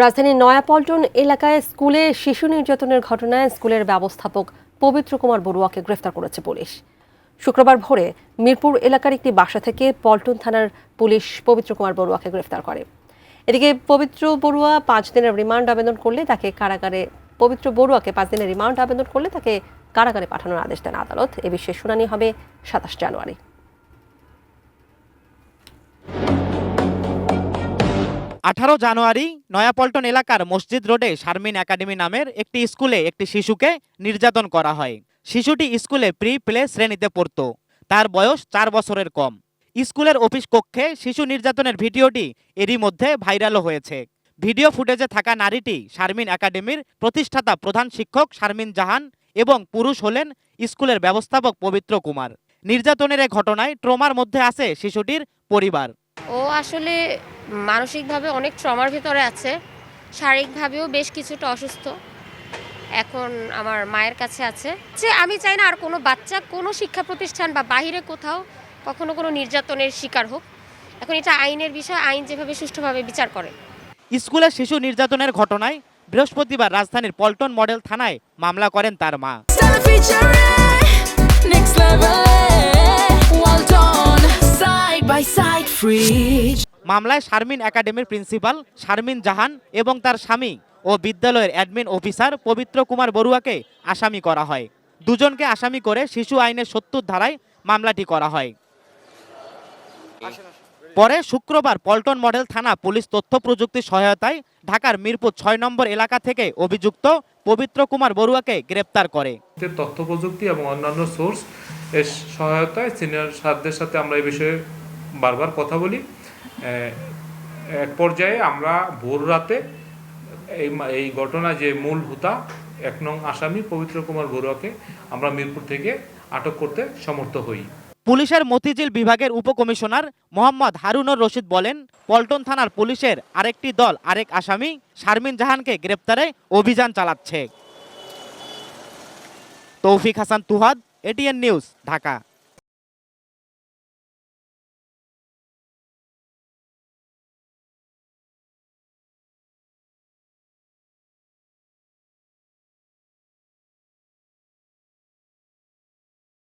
রাজধানীর নয়াপল্টন এলাকায় স্কুলে শিশু নির্যাতনের ঘটনায় স্কুলের ব্যবস্থাপক পবিত্র কুমার বড়ুয়াকে গ্রেফতার করেছে পুলিশ। শুক্রবার ভোরে মিরপুর এলাকার একটি বাসা থেকে পল্টন থানার পুলিশ পবিত্র কুমার বড়ুয়াকে গ্রেফতার করে। এদিকে পবিত্র বড়ুয়াকে 5 দিনের রিমান্ড আবেদন করলে তাকে কারাগারে পাঠানোর আদেশ দেন আদালত। এ বিষয়ে শুনানি হবে 27 জানুয়ারি। 18 জানুয়ারি নয়াপল্টন এলাকার মসজিদ রোডে শারমিন একাডেমি নামের একটি স্কুলে একটি শিশুকে নির্যাতন করা হয়। শিশুটি স্কুলে প্লে শ্রেণীতে পড়ত। তার বয়স 4 বছরের কম। স্কুলের অফিস কক্ষে শিশু নির্যাতনের ভিডিওটি এরই মধ্যে ভাইরালও হয়েছে। ভিডিও ফুটেজে থাকা নারীটি শারমিন একাডেমির প্রতিষ্ঠাতা প্রধান শিক্ষক শারমিন জাহান এবং পুরুষ হলেন স্কুলের ব্যবস্থাপক পবিত্র কুমার। নির্যাতনের এই ঘটনায় ট্রমার মধ্যে আছে শিশুটির পরিবার। ও আসলে মানসিকভাবে অনেক ট্রমার ভিতরে আছে, শারীরিকভাবেও বেশ কিছুটা অসুস্থ। এখন আমার মায়ের কাছে আছে। যে আমি চাই না আর কোনো বাচ্চা কোনো শিক্ষা প্রতিষ্ঠান বা বাহিরে কোথাও কখনো কোনো নির্যাতনের শিকার হোক। এখন এটা আইনের বিষয়, আইন যেভাবে সুষ্ঠুভাবে বিচার করে। স্কুলে শিশু নির্যাতনের ঘটনায় বৃহস্পতিবার রাজধানীর পল্টন মডেল থানায় মামলা করেন তার মা। মামলায় শারমিন একাডেমির প্রিন্সিপাল শারমিন জাহান এবং তার স্বামী ও বিদ্যালয়ের অ্যাডমিন অফিসার পবিত্র কুমার বড়ুয়াকে আসামি করা হয়। দুজনকে আসামি করে শিশু আইনের 70 ধারায় মামলাটি করা হয়। পরে শুক্রবার পল্টন মডেল থানা পুলিশ তথ্য প্রযুক্তি সহায়তায় ঢাকার মিরপুর 6 নম্বর এলাকা থেকে অভিযুক্ত পবিত্র কুমার বড়ুয়াকে গ্রেপ্তার করে। তথ্য প্রযুক্তি এবং অন্যান্য সোর্স এর সহায়তায় সিনিয়র সাথীদের সাথে আমরা এই বিষয়ে বারবার কথা বলি। এক পর্যায়ে আমরা ভোর রাতে এই ঘটনা যে মূল হোতা 1 নং আসামি পবিত্র কুমার বড়ুয়াকে আমরা মিরপুর থেকে আটক করতে সমর্থ হই। পুলিশের মতিঝিল বিভাগের উপকমিশনার মোহাম্মদ হারুনুর রশিদ বলেন, পল্টন থানার পুলিশের আরেকটি দল আরেক আসামি শারমিন জাহানকে গ্রেপ্তারে অভিযান চালাচ্ছে। তৌফিক হাসান তুহাদ, এটিএন নিউজ, ঢাকা।